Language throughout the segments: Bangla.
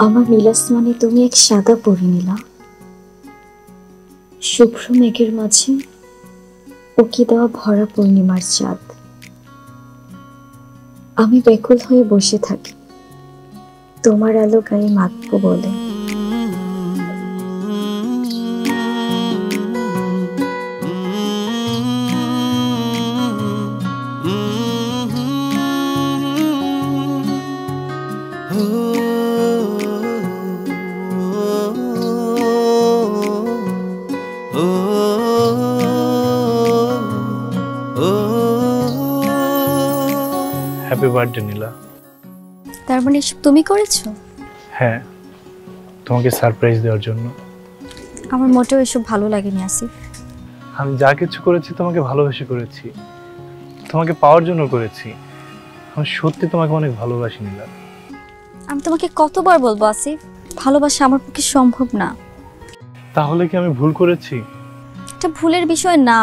আমার নীলাসমানে তুমি এক সাদা পরি নীলা, শুভ্র মেঘের মাঝে উকি দেওয়া ভরা পূর্ণিমার চাঁদ। আমি ব্যাকুল হয়ে বসে থাকি তোমার আলো গায়ে মাখবো বলে। হ্যাপি বার্থডে নীলা। তার মানে এসব তুমি করেছো? হ্যাঁ, তোমাকে সারপ্রাইজ দেওয়ার জন্য। আমার মোটেও এসব ভালো লাগেনি আসিফ। আমি যা কিছু করেছি তোমাকে ভালোবেসে করেছি, তোমাকে পাওয়ার জন্য করেছি। আমি সত্যি তোমাকে অনেক ভালোবাসি নীলা। আমি তোমাকে কতবার বলবো আসিফ, ভালোবাসা আমার পক্ষে সম্ভব না। তাহলে কি আমি ভুল করেছি? এটা ভুলের বিষয় না।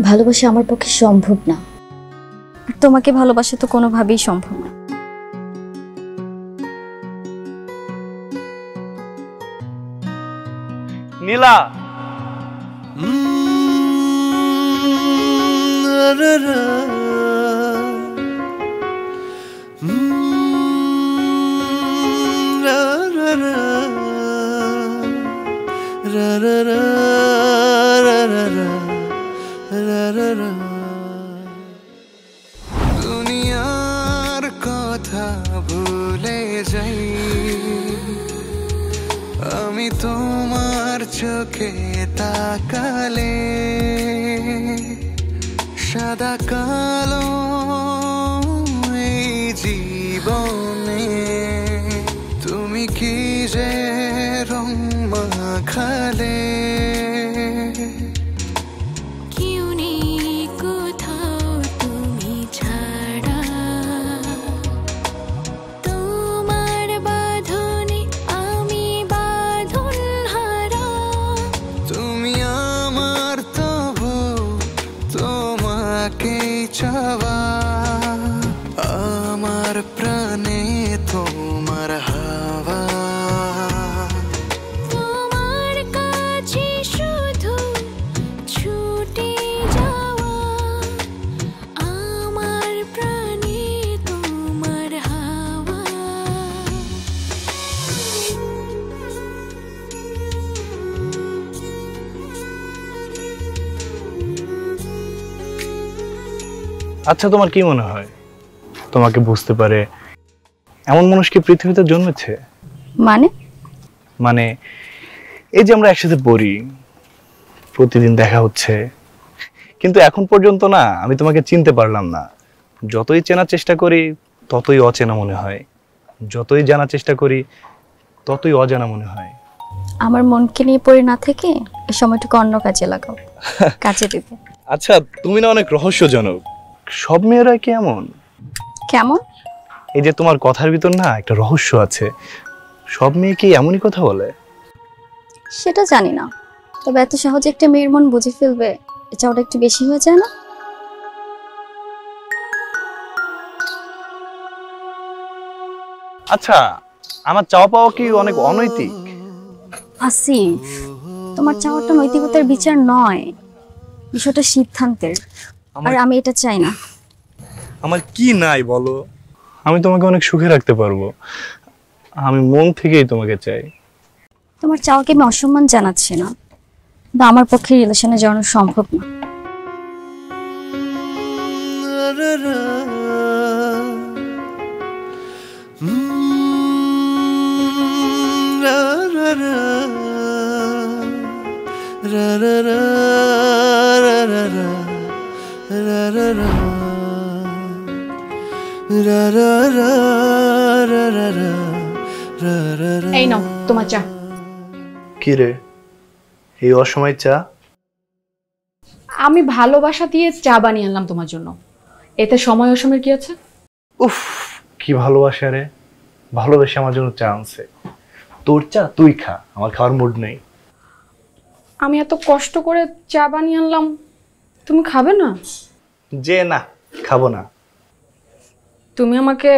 ভালোবাসা আমার পক্ষে সম্ভব না, আর তোমাকে ভালোবাসা তো কোনোভাবেই সম্ভব না। নীলা, দুনিয়ার কথা ভুলে যাই আমি তোমার চোখে তাকালে, সাদা কালো এই জীবনে তুমি কি যে রং মাখালে। আমার প্রাণে তোমার হাওয়া, তোমার কাছে শুধু ছুটে যাওয়া। আমার প্রাণে তোমার হাওয়া। আচ্ছা তোমার কি মনে হয় তোমাকে বুঝতে পারে এমন মানুষ কি পৃথিবীতে জন্মেছে? মানে মানে এই যে আমরা একসাথে পড়ি, প্রতিদিন দেখা হচ্ছে, কিন্তু এখন পর্যন্ত না আমি তোমাকে চিনতে পারলাম না। যতই চেনার চেষ্টা করি ততই অচেনা মনে হয়, যতই জানার চেষ্টা করি ততই অজানা মনে হয়। আমার মনকে নিয়ে পড়ে না থেকে এই সময়টুকু অন্য কাজে লাগাও, কাজে দেবে। আচ্ছা তুমি না অনেক রহস্যজনক। সব মেয়েরা কি এমন? কেমন? এই যে তোমার কথার ভিতর না একটা রহস্য আছে। সব মেয়ে কি এমনই কথা বলে? সেটা জানি না, তবে এত সহজে একটা মেয়ের মন বুঝে ফেলবে এটা ওটা একটু বেশি হয়ে যায় না? আচ্ছা আমার চাওয়া পাওয়া কি অনেক অনৈতিক? আসিফ, তোমার চাওয়াটা নৈতিকতার বিচার নয়, বিষয়টা সিদ্ধান্তের। আর আমি এটা চাই না। আমার কি নাই বলো? আমি তোমাকে অনেক সুখে রাখতে পারবো, আমি মন থেকেই তোমাকে চাই। তোমার চাওয়াকে আমি অসম্মান জানাচ্ছি না, বা আমার পক্ষে রিলেশনে জড়ানো সম্ভব না। এই নাও তোমার চা। কি রে এই অসময় চা? আমি ভালোবাসা দিয়ে চা বানিয়ে আনলাম তোমার জন্য, এতে সময় অসময়ের কি আছে? উফ কি ভালোবাসা রে, ভালোবেসে আমার জন্য চা আনছে। তোর চা তুই খা, আমার খাওয়ার মুড নেই। আমি এত কষ্ট করে চা বানিয়ে আনলাম, তুমি খাবে না? যে না খাবো না। তুমি আমাকে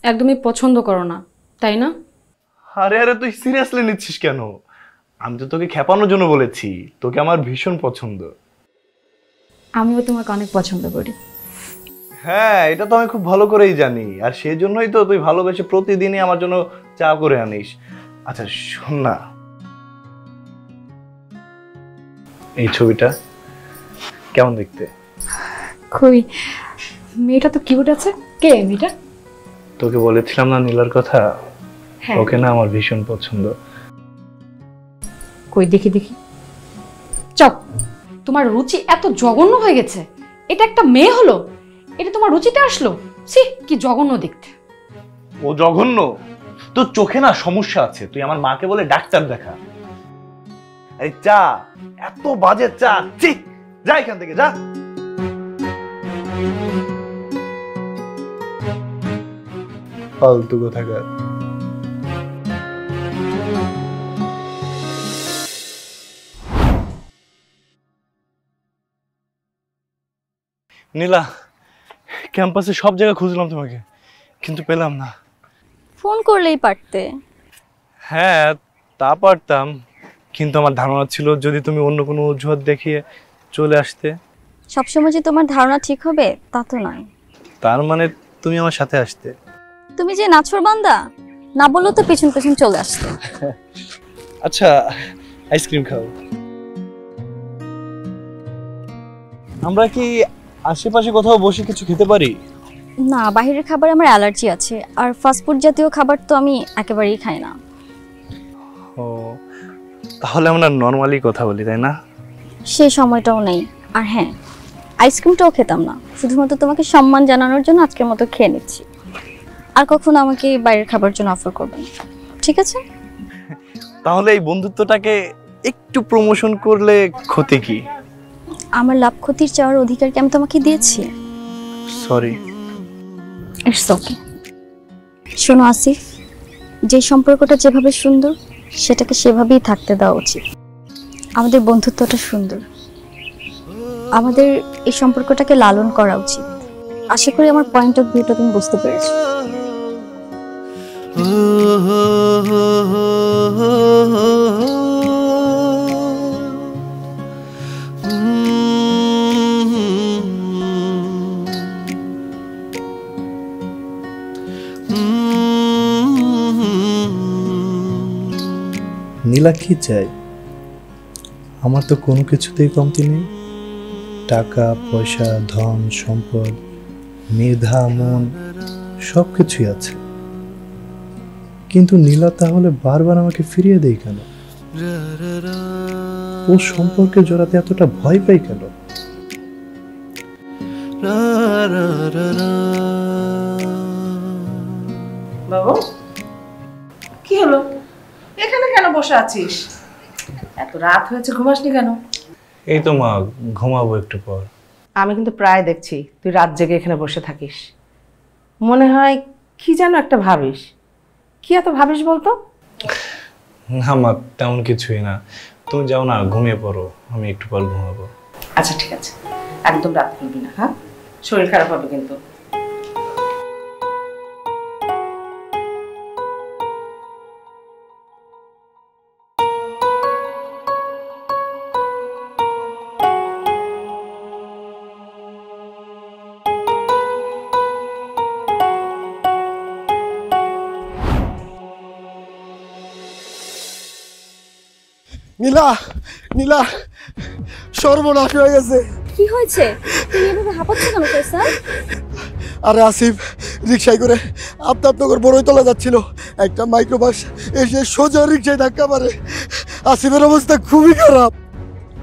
একদমই পছন্দ করো না, তাই না? আরে আরে তুই সিরিয়াসলি নিচ্ছিস কেন? আমি তো তোকে খেপানোর জন্য বলেছি, তোকে আমার ভীষণ পছন্দ। আমিও তোমাকে অনেক পছন্দ করি। হ্যাঁ, এটা তো আমি খুব ভালো করেই জানি, আর সেই জন্যই তো তুই ভালোবেসে প্রতিদিনই আমার জন্য চা করে আনিস। আচ্ছা শোন না, এই ছবিটা কেমন দেখতে? খুবই, মেয়েটা তো কিউট আছে। কে মেয়েটা? তোকে বলেছিলাম না নীলার কথা? হ্যাঁ। ওকে না আমার ভীষণ পছন্দ। কই দেখি দেখি। চপ, তোমার রুচি এত জঘন্য হয়ে গেছে। এটা একটা মেয়ে হলো, এটা তোমার রুচিতে আসলো? ছি, কি জঘন্য দেখতে। ও জঘন্য? তোর চোখে না সমস্যা আছে, তুই আমার মাকে বলে ডাক্তার দেখা। এই চা, এত বাজে চা, ছি, যা এখান থেকে যা। ফালতু কোথাকার। নীলা, ক্যাম্পাসে সব জায়গায় খুঁজলাম তোমাকে, কিন্তু পেলাম না। ফোন করলেই পারতে। হ্যাঁ তা পারতাম, কিন্তু আমার ধারণা ছিল যদি তুমি অন্য কোনো অজুহাত দেখিয়ে চলে আসতে। সবসময় যে তোমার ধারণা ঠিক হবে তা তো নয়। তার মানে তুমি আমার সাথে আসতে? তুমি যে নাছর বান্দা, না বললেও তো পেছন পেছন চলে আসতে। আচ্ছা আইসক্রিম খাও। আমরা কি আশেপাশে কোথাও বসে কিছু খেতে পারি? না, বাইরের খাবার আমার অ্যালার্জি আছে, আর ফাস্টফুড জাতীয় খাবার তো আমি একেবারেই খাই না। ও, তাহলে আমরা নর্মালি কথা বলি, তাই না? সেই সময়টাও নেই। আর হ্যাঁ, আইসক্রিমটাও খেতাম না, শুধুমাত্র তোমাকে সম্মান জানানোর জন্য আজকের মতো খেয়ে নিচ্ছি। আর কখনো আমাকে বাইরের খাবার জন্য অফার করবেন, ঠিক আছে? তাহলে এই বন্ধুত্বটাকে একটু প্রমোশন করলে ক্ষতি কি? আমার লাভ ক্ষতির চাওয়ার অধিকার কি আমি তোমাকে দিয়েছি? সরি। It's okay. শোনো আসিফ, যে সম্পর্কটা যেভাবে সুন্দর সেটাকে সেভাবেই থাকতে দেওয়া উচিত। আমাদের বন্ধুত্বটা সুন্দর, আমাদের এই সম্পর্কটাকে লালন করা উচিত। আশা করি আমার পয়েন্ট অফ ভিউটা তুমি বুঝতে পেরেছো। নীলা কি চাই? আমার তো কোনো কিছুতেই কমতি নেই। টাকা পয়সা, ধন সম্পদ, মেধা, মন, সব কিছুই আছে। কিন্তু নীলা তাহলে বারবার আমাকে ফিরিয়ে দেয় কেন? ও সম্পর্কে জড়াতে এতটা ভয় পাই কেন? বাবু, কি হলো? এখানে কেন বসে আছিস? এত রাত হয়েছে, ঘুমাসনি কেন? এই তো মা, ঘুমাবো একটু পর। আমি কিন্তু প্রায় দেখছি তুই রাত জেগে এখানে বসে থাকিস। মনে হয় কি যেন একটা ভাবিস। কি এত ভাবিস বলতো? না মা, তেমন কিছুই না। তুমি যাও না, ঘুমিয়ে পড়ো, আমি একটু পর ঘুমাবো। আচ্ছা ঠিক আছে, একদম রাত করবি না, হ্যাঁ? শরীর খারাপ হবে কিন্তু। নীলা, নীলা, সর্বনাশ হয়ে গেছে। কি হয়েছে? তুমি এভাবে হাঁপাচ্ছ কেন কাইসার? আরে আসিফ রিক্সায় করে আফতাবনগর বড়ইতলা যাচ্ছিল, একটা মাইক্রোবাস এসে সোজা রিক্সায় ধাক্কা মারে। আসিফের অবস্থা খুবই খারাপ।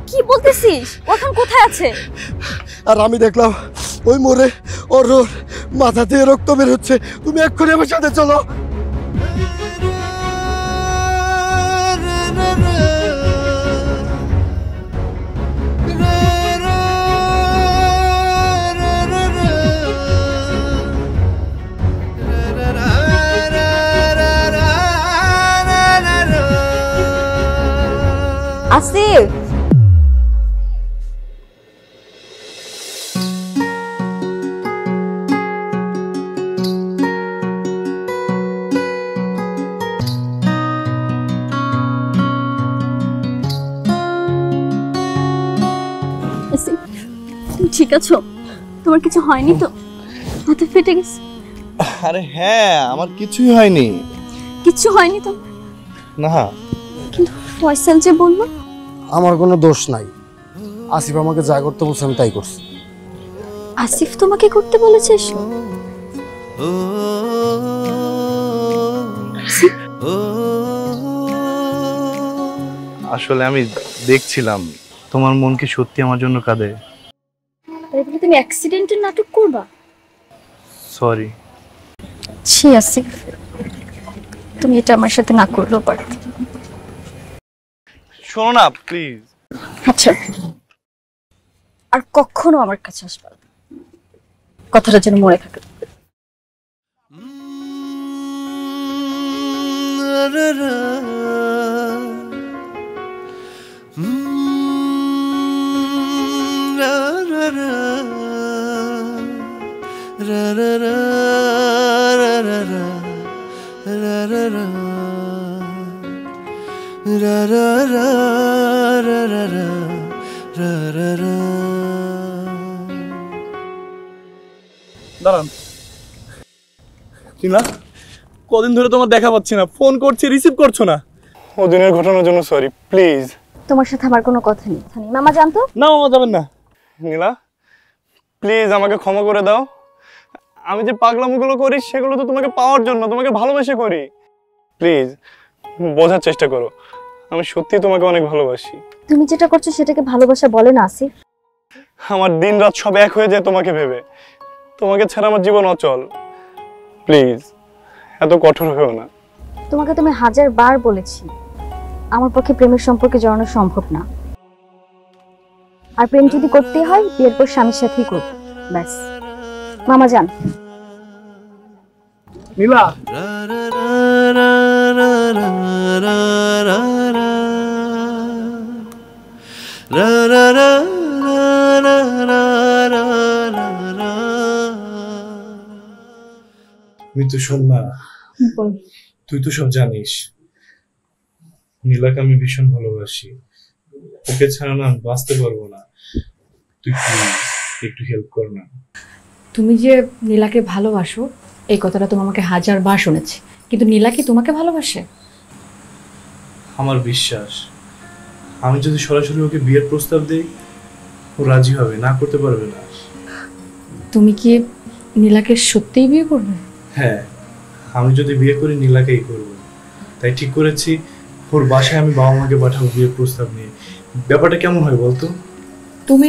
কি বলতেছিস? ও এখন কোথায় আছে? আর আমি দেখলাম ওই মোড়ে ওর মাথা থেকে রক্ত বের হচ্ছে। তুমি এক্ষুনি আমার সাথে চলো। আসিফ, ঠিক আছো? তোমার কিছু হয়নি তো? হাতে ফেটে গেছে? আরে হ্যাঁ, আমার কিছুই হয়নি। কিচ্ছু হয়নি তো? না। কিন্তু ফয়সাল যে বলল। আমার কোনো দোষ নাই, আসিফ আমাকে যা করতে বলছে আমি তাই করছি। আসিফ তোমাকে করতে বলেছে এসব? আসলে আমি দেখছিলাম তোমার মন কি সত্যি আমার জন্য কাঁদে। তাই বলে তুমি অ্যাক্সিডেন্টের নাটক করবা? সরি। ছি আসিফ, তুমি এটা আমার সাথে না করলেও পারতে। শোনো না প্লিজ। আচ্ছা, আর কখনো আমার কাছে আসবা না। কথাটা যেন মনে থাকে। দাঁড়ান। নীলা, কদিন ধরে তোমার দেখা পাচ্ছি না, ফোন করছি রিসিভ করছো না। ওদিনের ঘটনার জন্য সরি, প্লিজ। তোমার সাথে আমার কোনো কথা নেই। মামা জানতো? না, মামা যাবেন না। নীলা প্লিজ আমাকে ক্ষমা করে দাও। আমি যে পাগলামোগুলো করি সেগুলো তো তোমাকে পাওয়ার জন্য, তোমাকে ভালোবেসে করি। প্লিজ বোঝার চেষ্টা করো, আমি সত্যি তোমাকে অনেক ভালোবাসি। তুমি যেটা করছো সেটাকে ভালোবাসা বলে না আসিফ। আমার দিন রাত সব এক হয়ে যায় তোমাকে ভেবে। তোমাকে ছাড়া আমার জীবন অচল। প্লিজ এত কঠোর হয়েও না। তোমাকে তুমি 1000 বার বলেছি আমার পক্ষে প্রেমের সম্পর্কে জড়ানো সম্ভব না। আর প্রেম যদি করতে হয় বিয়ের পর স্বামীর সাথেই করব, ব্যাস। মামা যান। নীলা, মিতু শোন না, তুই তো সব জানিস নীলাকে আমি ভীষণ ভালোবাসি। ওকে ছাড়া না আমি বাঁচতে পারবো না। তুই প্লিজ একটু হেল্প কর না। তুমি যে নীলাকে ভালোবাসো এই কথাটা তুমি আমাকে 1000 বার শুনেছি, কিন্তু নীলা কি তোমাকে ভালোবাসে? আমার বিশ্বাস আমি যদি সরাসরি ওকে বিয়ের প্রস্তাব দেই ও রাজি হবে, না করতে পারবে না। তুমি কি নীলাকে সত্যিই বিয়ে করবে? হ্যাঁ, আমি যদি বিয়ে করি নীলাকেই করব। তাই ঠিক করেছি ওর বাসায় আমি বাবা মাকে পাঠাবো বিয়ের প্রস্তাব নিয়ে। ব্যাপারটা কেমন হয় বলতো? তুমি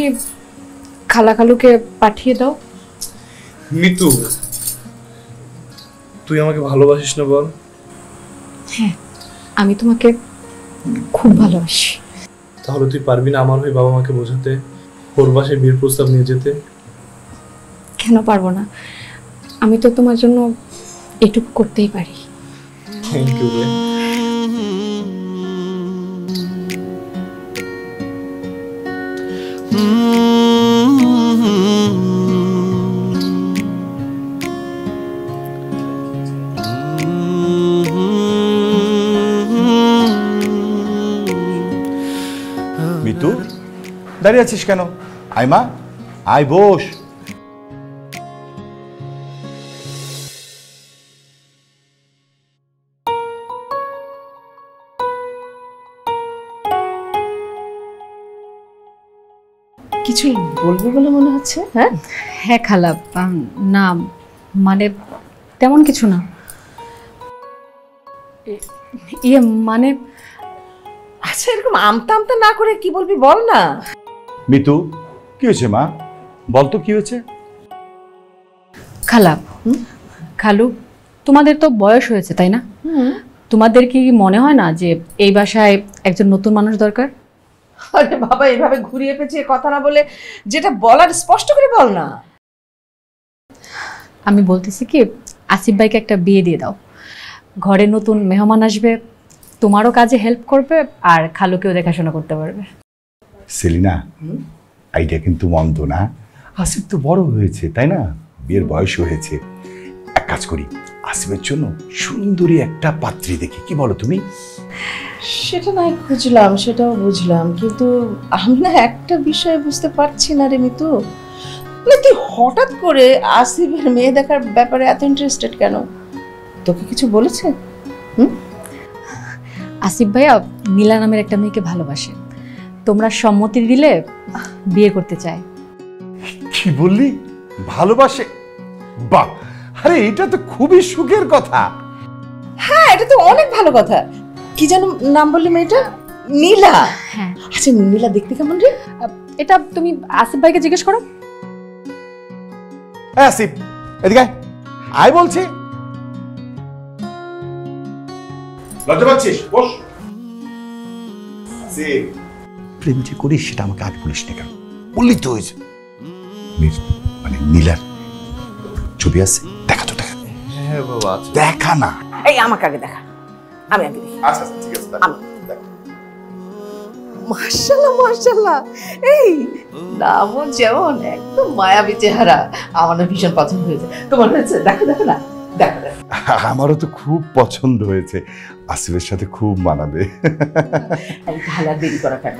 খালাখালুকে পাঠিয়ে দাও। মিতু, তুই আমাকে ভালোবাসিস না বল? হ্যাঁ, আমি তোমাকে খুব ভালোবাসি। তাহলে তুই পারবি না আমার হয়ে বাবা মাকে বোঝাতে, ওর বাসায় বিয়ের প্রস্তাব নিয়ে যেতে? কেন পারবো না? আমি তো তোমার জন্য এটুকু করতেই পারি। থ্যাংক ইউ রে। মিতু, দাঁড়িয়ে আছিস কেন? আয় মা, আয় বস। কিছু বলবি বলে মনে হচ্ছে? হ্যাঁ হ্যাঁ খালা, না মানে তেমন কিছু না। ইয়ে মানে আচ্ছা, এরকম আমতা আমতা না করে কি বলবি বল না। মিতু, কি হয়েছে মা? বল তো কি হয়েছে? খালা, খালু তোমাদের তো বয়স হয়েছে তাই না? তোমাদের কি মনে হয় না যে এই বাসায় একজন নতুন মানুষ দরকার? আরে বাবা, এইভাবে ঘুরিয়ে পেঁচিয়ে কথা না বলে যেটা বলার স্পষ্ট করে বল না। আমি বলতেছি কি, আসিফ ভাইকে একটা বিয়ে দিয়ে দাও। ঘরে নতুন মেহমান আসবে, তোমারও কাজে হেল্প করবে আর খালুকেও দেখাশোনা করতে পারবে। সেলিনা, আইডিয়া কিন্তু মন্দ না। আসিফ তো বড় হয়েছে তাই না, বিয়ের বয়স হয়েছে। এক কাজ করি, আসিফের জন্য সুন্দরী একটা পাত্রী দেখি, কি বলো তুমি? সেটা নাই খুঁজলাম, সেটাও বুঝলাম, কিন্তু আমি না একটা বিষয় বুঝতে পারছি না রে মিতু। তুই হঠাৎ করে আসিফের মেয়ে দেখার ব্যাপারে এত ইন্টারেস্টেড কেন? তোকে কিছু বলেছে? আসিফ ভাইয়া নীলা নামের একটা মেয়েকে ভালোবাসে, তোমরা সম্মতি দিলে বিয়ে করতে চায়। কি বললি? ভালোবাসে? বাহ, আরে এটা তো খুবই সুখের কথা। হ্যাঁ, এটা তো অনেক ভালো কথা। কি যেন নাম বললি মেয়েটা? নীলা। হ্যাঁ। আচ্ছা, নীলা দেখতে কেমন রে? এটা তুমি আসিফ ভাইকে জিজ্ঞেস করো। আসিফ, এদিকে আয় বলছি। লজ্জা পাচ্ছিস? বস। আসিফ, প্রেম যে করিস সেটা আমাকে আগে বলিস না কেন? বললি তো হয়েছে। মানে নীলার ছবি আছে, দেখা তো দেখা। হ্যাঁ বাবা, দেখা না। এই আমাকে আগে দেখা, আমি আগে দেখি। আচ্ছা ঠিক আছে। মাশাআল্লাহ মাশাআল্লাহ, এই নামও যেমন একদম মায়াবী চেহারা, আমার না ভীষণ পছন্দ হয়েছে। তোমার হয়েছে? দেখো দেখো না, দেখো দেখো। আমারও তো খুব পছন্দ হয়েছে, আসিফের সাথে খুব মানাবে। তাহলে আর দেরি করা কেন?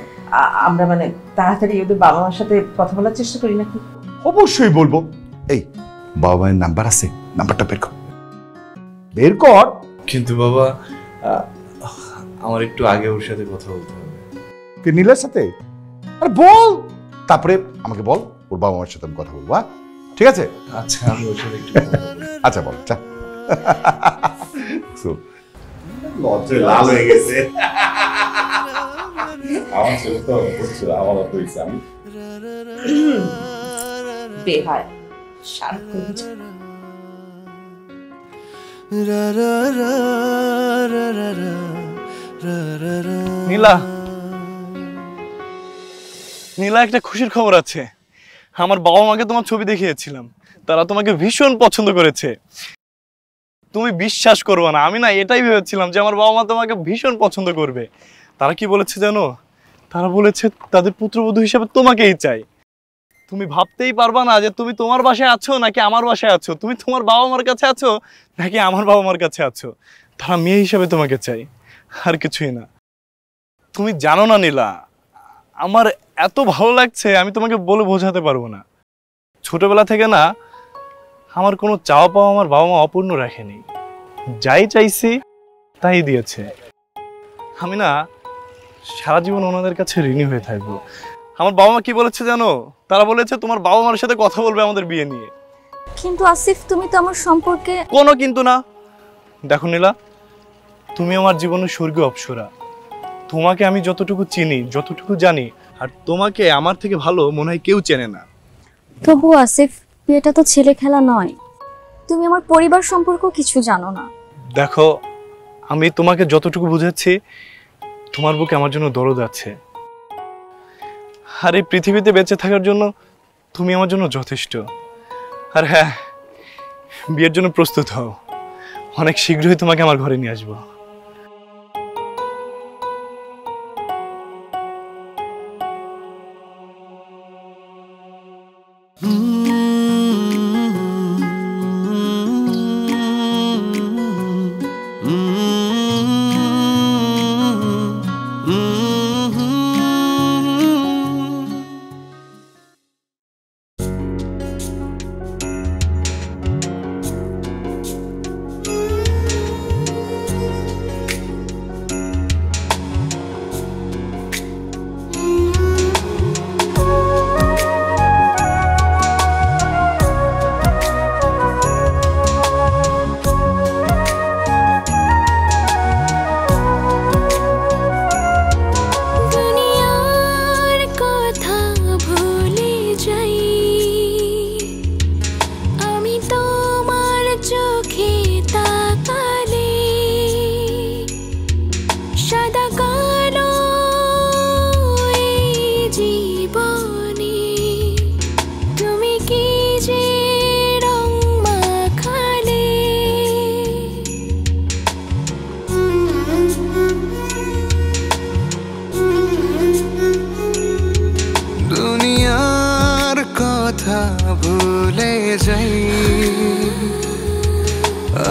আমরা মানে তাড়াতাড়ি ওদের বাবা মার সাথে কথা বলার চেষ্টা করি নাকি? অবশ্যই বলবো। এই বাবা মায়ের নাম্বার আছে? নাম্বারটা বের কর, বের কর। কিন্তু বাবা আমার একটু আগে ওর সাথে কথা বলতে হবে। কে, নীলার সাথে? আরে বল, তারপরে আমাকে বল, ওর বাবা মার সাথে আমি কথা বলবো। ঠিক আছে? আচ্ছা, আমি ওর সাথে একটু আচ্ছা বল, চা। লজ্জায় লাল হয়ে গেছে। আমার ছেলে তো আমার অত হয়েছে। আমি বেহায় সারাক্ষণ নীলা, নীলা একটা খুশির খবর আছে। আমার বাবা মাকে তোমার ছবি দেখিয়েছিলাম, তারা তোমাকে ভীষণ পছন্দ করেছে। তুমি বিশ্বাস করবে না, আমি না এটাই ভেবেছিলাম যে আমার বাবা মা তোমাকে ভীষণ পছন্দ করবে। তারা কি বলেছে জানো? তারা বলেছে তাদের পুত্রবধূ হিসেবে তোমাকেই চাই। তুমি ভাবতেই পারবা না যে তুমি তোমার বাসায় আছো নাকি আমার বাসায় আছো, তুমি তোমার বাবা মার কাছে আছো নাকি আমার বাবা মার কাছে আছো। তারা মেয়ে হিসেবে তোমাকে চাই, আর কিছুই না। তুমি জানো না নীলা, আমার এত ভালো লাগছে আমি তোমাকে বলে বোঝাতে পারবো না। ছোটবেলা থেকে না আমার কোনো চাওয়া পাওয়া আমার বাবা মা অপূর্ণ রাখেনি, যাই চাইছি তাই দিয়েছে। আমি না সারা জীবন ওনাদের কাছে ঋণী হয়ে থাকবো। আমার বাবা মা কি বলেছে জানো? তারা বলেছে তোমার বাবা মার সাথে কথা বলবে আমাদের বিয়ে নিয়ে। কিন্তু আসিফ, তুমি তো আমার সম্পর্কে। কোনো কিন্তু না। দেখো নীলা, তুমি আমার জীবনের স্বর্গীয় অপ্সরা। তোমাকে আমি যতটুকু চিনি, যতটুকু জানি, আর তোমাকে আমার থেকে ভালো মনে হয় কেউ চেনে না। তবু আসিফ, বিয়েটা তো ছেলে খেলা নয়। তুমি আমার পরিবার সম্পর্ক কিছু জানো না। দেখো, আমি তোমাকে যতটুকু বুঝাচ্ছি, তোমার বুকে আমার জন্য দরদ আছে। আর এই পৃথিবীতে বেঁচে থাকার জন্য তুমি আমার জন্য যথেষ্ট। আর হ্যাঁ, বিয়ের জন্য প্রস্তুত হও, অনেক শীঘ্রই তোমাকে আমার ঘরে নিয়ে আসবো।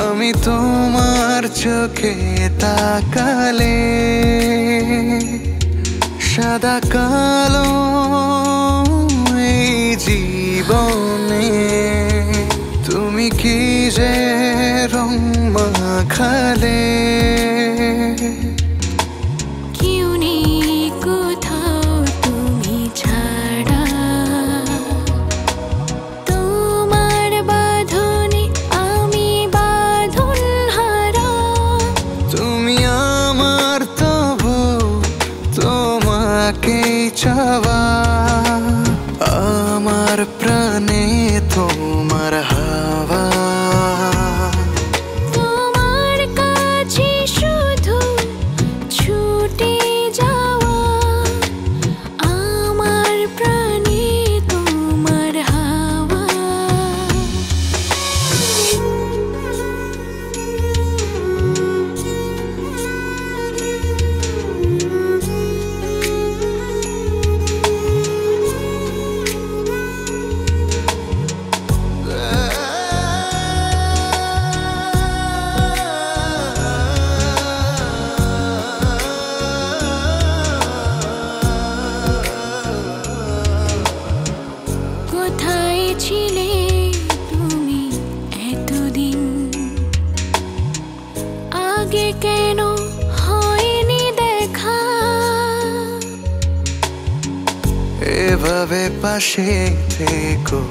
আমি তোমার চোখে তাকালে সাদা কালো এই জীবন বদনে তুমি কি যে রং মাখালে কেউ নেই কোথাও তুমি ছাড়া তোমার বাঁধনে আমি বাঁধন হারা তুমি আমার তবু তোমাকেই চাওয়া আমার প্রাণে তোমার হাওয়া তোমার কাছে শুধু ছুটে যাওয়া আমার প্রাণে তোমার হাওয়া কোথায় ছিলে তুমি এতদিন আগে কেন হয়নি দেখা এভাবে পাশে থেকো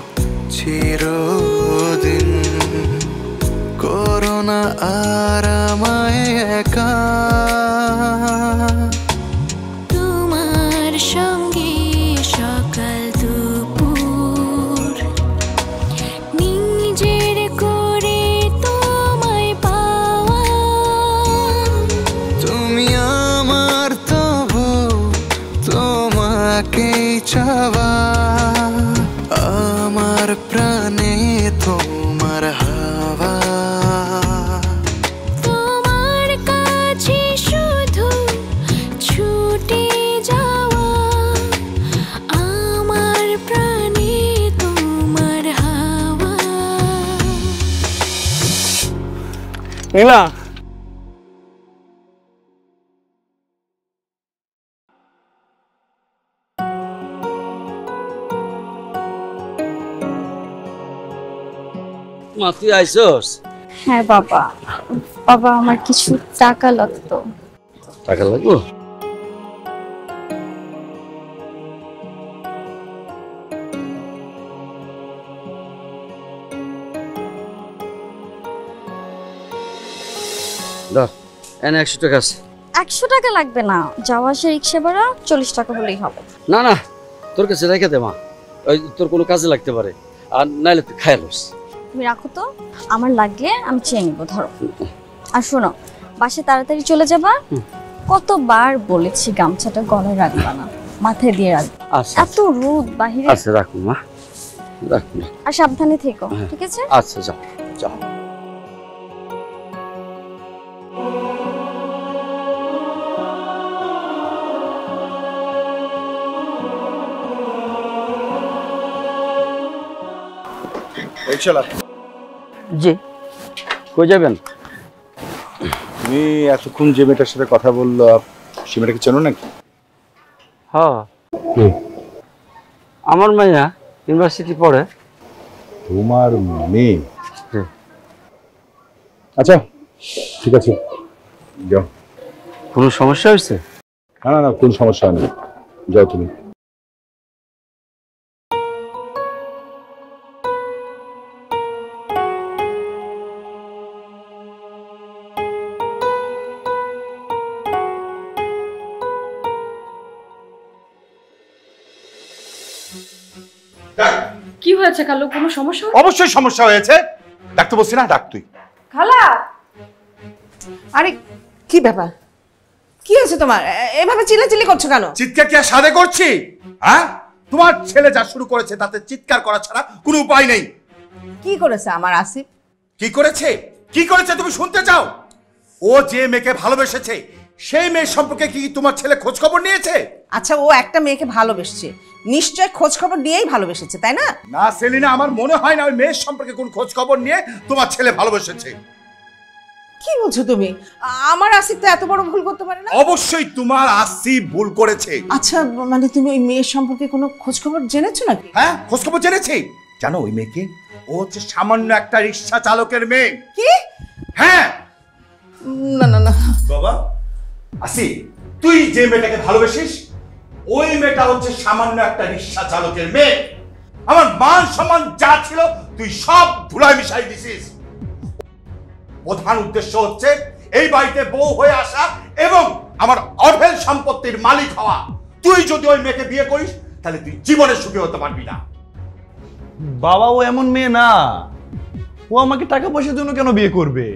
চিরদিন করোনা আর আমায় একা তোমার সঙ্গে সকাল দুপুর নিজের করে তোমায় পাওয়া তুমি আমার তবু তোমাকেই চাওয়া আমার প্রাণে তোমার হাওয়া তোমার কাছে শুধু ছুটে যাওয়া আমার প্রাণে তোমার হাওয়া নীলা মা তুই আইসস? হ্যাঁ বাবা, বাবা আমার কিছু টাকা লাগতো। টাকা লাগবো? ধর, এনে 100 টাকা আছে। 100 টাকা লাগবে না, যাওয়া আসা রিক্সা ভাড়া 40 টাকা হলেই হবে। না না, তোর কাছে রেখে দে মা, ওই তোর কোনো কাজে লাগতে পারে, আর নাইলে তুই খাই লস। তুমি রাখো তো, আমার লাগলে আমি চেয়ে নিবো, ধরো। আর শোনো, বাসে তাড়াতাড়ি চলে যাবা। কতবার বলেছি গামছাটা গলায় রাখবা না, মাথায় দিয়ে রাখবা। আচ্ছা এত রোদ বাহিরে। আচ্ছা রাখুন মা, রাখুন। আর সাবধানে থেকো, ঠিক আছে? আচ্ছা যাও যাও। জি, কই যাবেন? তুমি এতক্ষণ যে মেয়েটার সাথে কথা বললো, সে মেয়েটাকে চেনো নাকি? হ্যাঁ, আমার মাইয়া ইউনিভার্সিটি পড়ে। তোমার মেয়ে? আচ্ছা ঠিক আছে, যাও। কোনো সমস্যা হয়েছে? না না না, কোনো সমস্যা নেই, যাও তুমি। কি হয়েছে কালু, কোনো সমস্যা? অবশ্যই সমস্যা হয়েছে, ডাকতে বলছি না, ডাক তুই। খালা, আরে কি ব্যাপার, কি হয়েছে তোমার? এভাবে চিল্লাচিল্লি করছো কেন? চিৎকার কি আর সাধে করছি? হ্যাঁ, তোমার ছেলে যা শুরু করেছে তাতে চিৎকার করা ছাড়া কোনো উপায় নেই। কি করেছে আমার আসিফ? কি করেছে? কি করেছে তুমি শুনতে চাও? ও যে মেয়েকে ভালোবেসেছে সেই মেয়ের সম্পর্কে কি তোমার ছেলে খোঁজ খবর নিয়েছে? আচ্ছা, ও একটা মেয়েকে ভালোবেসেছে, নিশ্চয় খোঁজ খবর নিয়েই ভালোবেসেছে, তাই না? না সেলিনা, আমার মনে হয় না ওই মেয়ের সম্পর্কে কোন খোঁজ খবর নিয়ে তোমার ছেলে ভালোবেসেছে। কি বলছো তুমি? আমার আসিফ তো এত বড় ভুল করতে পারে না। অবশ্যই তোমার আসিফ ভুল করেছে। আচ্ছা, মানে তুমি ওই মেয়ের সম্পর্কে কোনো খোঁজ খবর জেনেছো নাকি? হ্যাঁ, খোঁজ খবর জেনেছি। জানো ওই মেয়েকে? ও হচ্ছে সামান্য একটা রিক্সা চালকের মেয়ে। কি? হ্যাঁ। না না না বাবা, আসি তুই যে মেয়েটাকে ভালোবাসিস ওই মেয়েটা হচ্ছে সামান্য একটা রিক্সা চালকের মেয়ে। আমার মান সম্মান যা ছিল তুই সব ধুলাই মিশাই দিছিস। প্রধান উদ্দেশ্য হচ্ছে এই বাড়িতে বউ হয়ে আসা এবং আমার অঢেল সম্পত্তির মালিক হওয়া। তুই যদি ওই মেয়েকে বিয়ে করিস তাহলে তুই জীবনে সুখী হতে পারবি না। বাবা, ও এমন মেয়ে না। ও আমাকে টাকা পয়সার জন্য কেন বিয়ে করবে?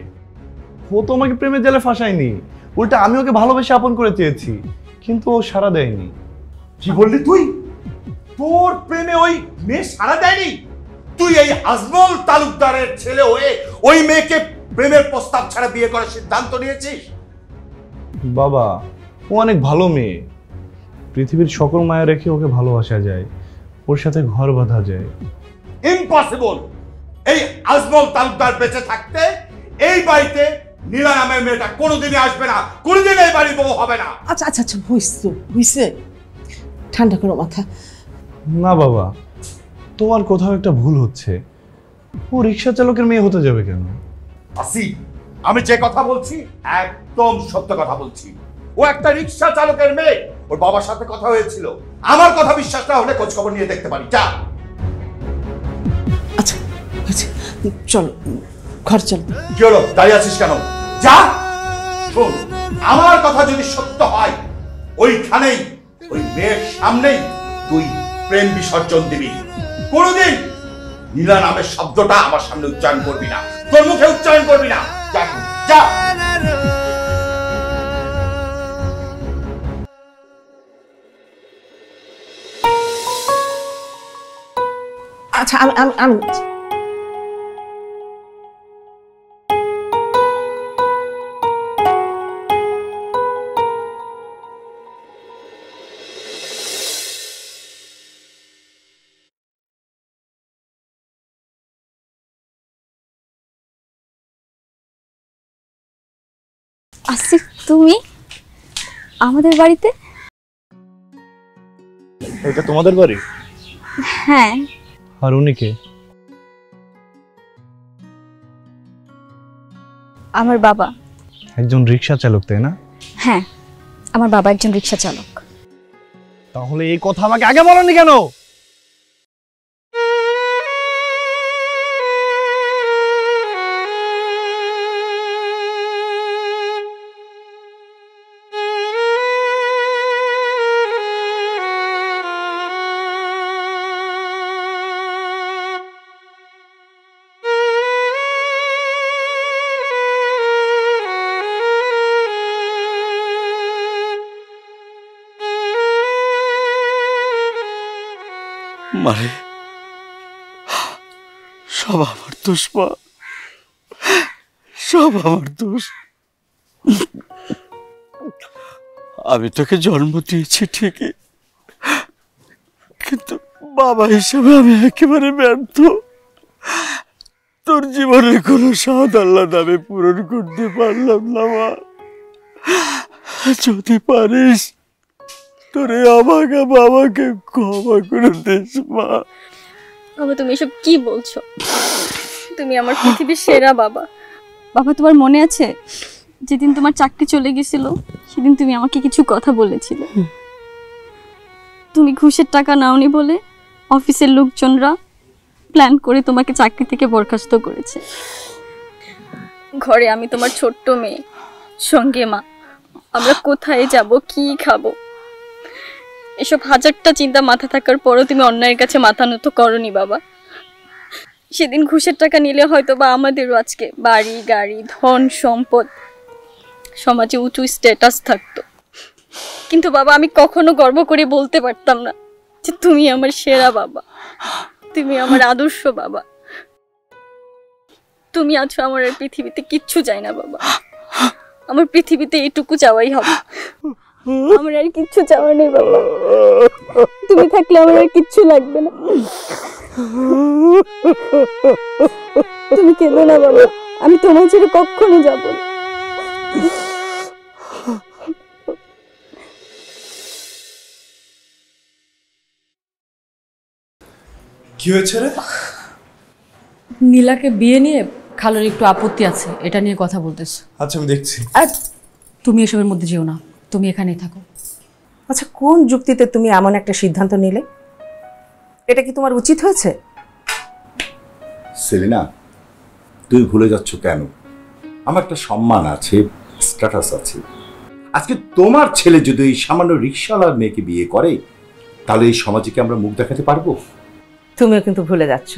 ও তো আমাকে প্রেমের জালে ফাঁসায়নি, উল্টা আমি ওকে ভালোবেসে আপন করে চেয়েছি, কিন্তু ও সাড়া দেয়নি। কি বললি তুই? তোর প্রেমে ওই মেয়ে সাড়া দেয়নি? তুই এই আজমল তালুকদারের ছেলে হয়ে ওই মেয়েকে প্রেমের প্রস্তাব ছাড়া বিয়ে করার সিদ্ধান্ত নিয়েছিস? বাবা, ও অনেক ভালো মেয়ে। পৃথিবীর সকল মায়া রেখে ওকে ভালোবাসা যায়, ওর সাথে ঘর বাঁধা যায়। ইম্পসিবল। এই আজমল তালুকদার বেঁচে থাকতে এই বাড়িতে নীলা নামের মেয়েটা কোনোদিনই আসবে না, কোনোদিন এই বাড়ি বউ হবে না। আচ্ছা আচ্ছা আচ্ছা হইছে, ঠান্ডা করো মাথা। না বাবা, তোমার কোথাও একটা ভুল হচ্ছে। ও রিক্সা চালকের মেয়ে হতে যাবে কেন? আসি, আমি যে কথা বলছি একদম সত্য কথা বলছি। ও একটা রিক্সা চালকের মেয়ে। ওর বাবার সাথে কথা হয়েছিল। আমার কথা বিশ্বাস না হলে খোঁজ খবর নিয়ে দেখতে পারি। যা। আচ্ছা আচ্ছা চলো ঘর চলো। কি হলো, দাঁড়িয়ে আছিস কেন? যা। শোন, আমার কথা যদি সত্য হয় ওইখানেই ওই মেয়ের সামনেই তুই প্রেম বিসর্জন দিবি। কোনোদিন নীলা নামের শব্দটা আমার সামনে উচ্চারণ করবি না, তোর মুখে উচ্চারণ করবি না। যা যা। আচ্ছা আমি আসিফ, তুমি আমাদের বাড়িতে? এটা তোমাদের বাড়ি? হ্যাঁ। আর উনি কে? আমার বাবা। একজন রিক্সা চালক, তাই না? হ্যাঁ, আমার বাবা একজন রিক্সা চালক। তাহলে এই কথা আমাকে আগে বলনি কেন? মারে, সব আমার দোষ মা, সব আমার দোষ। আমি তোকে জন্ম দিয়েছি ঠিকই, কিন্তু বাবা হিসেবে আমি একেবারে ব্যর্থ। তোর জীবনের কোনো স্বাদ আল্লাহ আমি পূরণ করতে পারলাম না মা। যদি পারিস তোরে আমাকে বাবাকে ক্ষমা করে দিস মা। বাবা, তুমি এসব কি বলছো? তুমি আমার পৃথিবীর সেরা বাবা। বাবা, তোমার মনে আছে যেদিন তোমার চাকরি চলে গেছিল সেদিন তুমি আমাকে কিছু কথা বলেছিলে? তুমি ঘুষের টাকা নাওনি বলে অফিসের লোকজনরা প্ল্যান করে তোমাকে চাকরি থেকে বরখাস্ত করেছে। ঘরে আমি তোমার ছোট্ট মেয়ে, সঙ্গে মা। আমরা কোথায় যাব, কি খাবো, এসব হাজারটা চিন্তা মাথা থাকার পরও তুমি অন্যায়ের কাছে মাথা নত করনি বাবা। সেদিন ঘুষের টাকা নিলে হয়তো বা আমাদেরও আজকে বাড়ি গাড়ি ধন সম্পদ সমাজে উঁচু স্ট্যাটাস থাকতো, কিন্তু বাবা আমি কখনো গর্ব করে বলতে পারতাম না যে তুমি আমার সেরা বাবা, তুমি আমার আদর্শ বাবা। তুমি আছো আমার আর পৃথিবীতে কিচ্ছু চাই না বাবা। আমার পৃথিবীতে এইটুকু চাওয়াই হবে, আমার আর কিচ্ছু চাওয়ার নেই বাবা। তুমি থাকলে আমার আর কিচ্ছু লাগবে না। তুমি কেঁদো না বাবা, আমি তোমার ছেড়ে কখনো যাব না। কি হয়েছে রে? নীলাকে বিয়ে নিয়ে খালুর একটু আপত্তি আছে, এটা নিয়ে কথা বলতেছে। আচ্ছা আমি দেখছি। আর তুমি এসবের মধ্যে যেও না, তুমি এখানেই থাকো। আচ্ছা, কোন যুক্তিতে তুমি এমন একটা সিদ্ধান্ত নিলে? এটা কি তোমার উচিত হয়েছে? সেলিনা, তুই ভুলে যাচ্ছ কেন? আমার একটা সম্মান আছে, স্ট্যাটাস আছে। আজকে তোমার ছেলে যদি এই সামান্য রিক্সাওয়ালার মেয়েকে বিয়ে করে, তাহলে এই সমাজে কি আমরা মুখ দেখাতে পারবো? তুমিও কিন্তু ভুলে যাচ্ছ,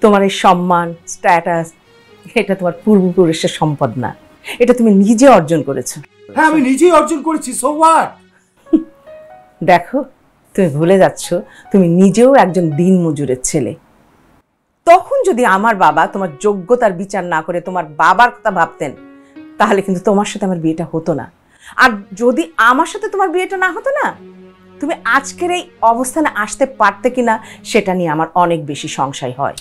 তোমার এই সম্মান স্ট্যাটাস এটা তোমার পূর্বপুরুষের সম্পদ না, এটা তুমি নিজে অর্জন করেছো। হ্যাঁ, আমি নিজেই অর্জন করেছি। So what? দেখো, তুমি ভুলে যাচ্ছ তুমি নিজেও একজন দিনমজুরের ছেলে। তখন যদি আমার বাবা তোমার যোগ্যতার বিচার না করে তোমার বাবার কথা ভাবতেন, তাহলে কিন্তু তোমার সাথে আমার বিয়েটা হতো না। আর যদি আমার সাথে তোমার বিয়েটা না হতো না, তুমি আজকের এই অবস্থানে আসতে পারতে কিনা সেটা নিয়ে আমার অনেক বেশি সংশয় হয়।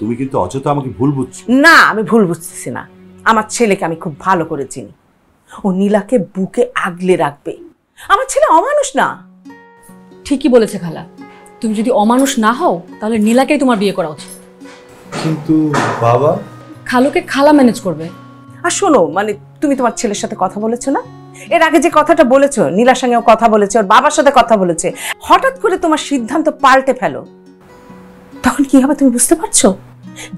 তুমি কিন্তু অযথা আমাকে ভুল বুঝছো। না, আমি ভুল বুঝতেছি না। আমার ছেলেকে আমি খুব ভালো করে চিনি। ও নীলাকে বুকে আগলে রাখবে। আমার ছেলে অমানুষ না। ঠিকই বলেছে খালা, তুমি যদি অমানুষ না হও তাহলে নীলাকেই তোমার বিয়ে করা উচিত। কিন্তু বাবা? খালুকে খালা ম্যানেজ করবে। আর শোনো, মানে তুমি তোমার ছেলের সাথে কথা বলেছো না? এর আগে যে কথাটা বলেছো, নীলার সঙ্গেও কথা বলেছে, ওর বাবার সাথে কথা বলেছে, হঠাৎ করে তোমার সিদ্ধান্ত পাল্টে ফেলো, তখন কি হবে তুমি বুঝতে পারছো?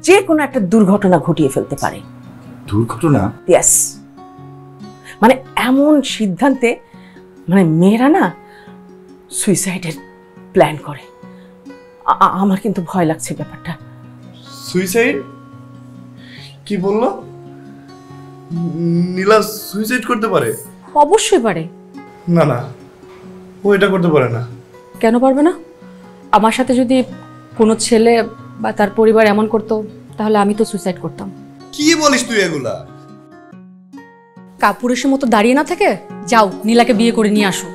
যে কোনো একটা দুর্ঘটনা ঘটিয়ে ফেলতে পারে। দুর্ঘটনা? ইয়েস। মানে এমন সিদ্ধান্তে মানে মেয়েরা না সুইসাইডের প্ল্যান করে। আমার কিন্তু ভয় লাগছে ব্যাপারটা। সুইসাইড? কি বললো? নীলা সুইসাইড করতে পারে? অবশ্যই পারে। না না, ও এটা করতে পারে না। কেন পারবে না? আমার সাথে যদি কোনো ছেলে বা তার পরিবার এমন করতো, তাহলে আমি তো সুইসাইড করতাম। কি বলিস তুই এগুলা? কাপুরুষের মতো দাঁড়িয়ে না থেকে যাও, নীলাকে বিয়ে করে নিয়ে আসো।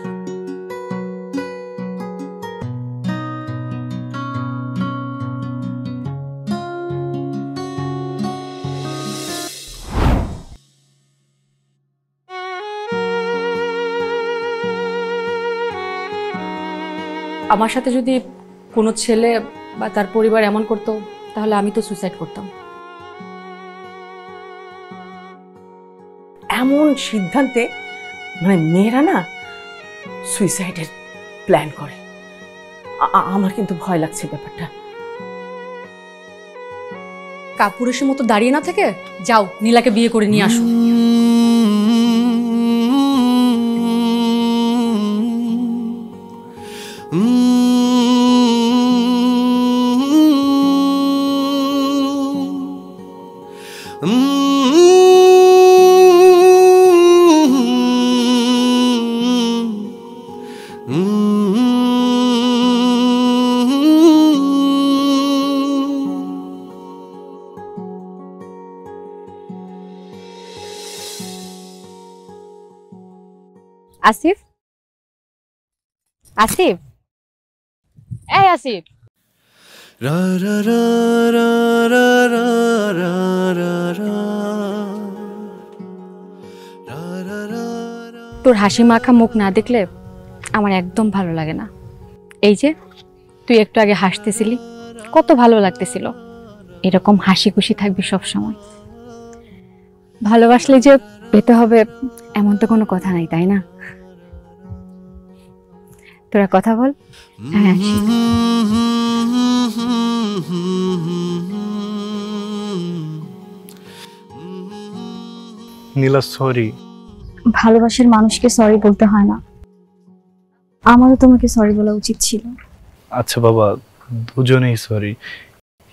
আমার সাথে যদি কোনো ছেলে বা তার পরিবার এমন করতো, তাহলে আমি তো সুইসাইড করতাম। এমন সিদ্ধান্তে মানে মেয়েরা না সুইসাইডের প্ল্যান করে। আমার কিন্তু ভয় লাগছে ব্যাপারটা। কাপুরুষের মতো দাঁড়িয়ে না থেকে যাও, নীলাকে বিয়ে করে নিয়ে আসো। আসিফ, আসিফ, এই আসিফ, রা রা রা রা রা রা রা রা রা। তোর হাসি মাখা মুখ না দেখলে আমার একদম ভালো লাগে না। এই যে তুই একটু আগে হাসতেছিলি, কত ভালো লাগতেছিল। এরকম হাসি খুশি থাকবি সব সময়। ভালোবাসলে যে পেতে হবে এমন তো কোনো কথা নাই, তাই না? তোরা কথা বল। হ্যাঁ, নীলা সরি। ভালোবাসার মানুষকে সরি বলতে হয় না। আমারও তোমাকে সরি বলা উচিত ছিল। আচ্ছা বাবা, দুজনেই সরি,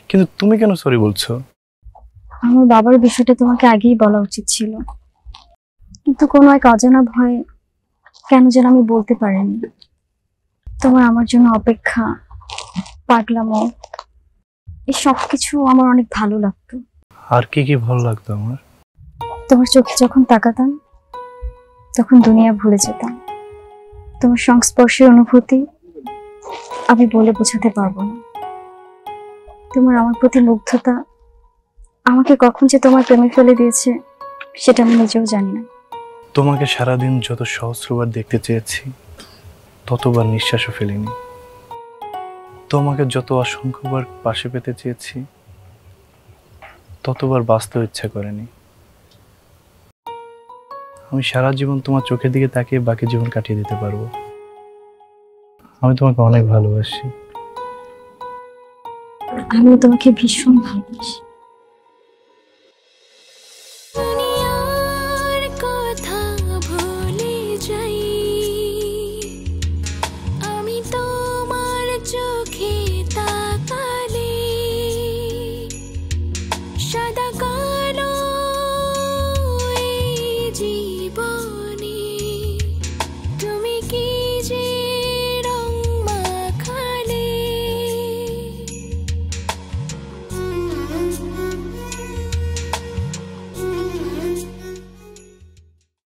কিন্তু তুমি কেন সরি বলছো? আমার বাবার বিষয়টা তোমাকে আগেই বলা উচিত ছিল, কিন্তু কোনো এক অজানা ভয়ে কেন যেন আমি বলতে পারিনি। তোমার আমার জন্য অপেক্ষা, পাগলামো, এই সব কিছু আমার অনেক ভালো লাগতো। আর কি কি ভালো লাগতো আমার? তোমার চোখে যখন তাকাতাম তখন দুনিয়া ভুলে যেতাম। তোমার সংস্পর্শের অনুভূতি আমি বলে বোঝাতে পারবো না। তোমার আমার প্রতি মুগ্ধতা আমাকে কখন যে তোমার প্রেমে ফেলে দিয়েছে সেটা আমি নিজেও জানি না। তোমাকে সারাদিন যত সহস্রবার দেখতে চেয়েছি, ততবার নিঃশ্বাসও ফেলিনি। তোমাকে যত অসংখ্যবার পাশে পেতে চেয়েছি ততবার বাঁচতে ইচ্ছা করেনি। আমি সারা জীবন তোমার চোখের দিকে তাকিয়ে বাকি জীবন কাটিয়ে দিতে পারবো। আমি তোমাকে অনেক ভালোবাসি। আমি তোমাকে ভীষণ ভালোবাসি। দুনিয়ার কথা ভুলে যাই আমি তোমার চোখে তাকালে, সাদা কালো এই জীবনে তুমি কি যে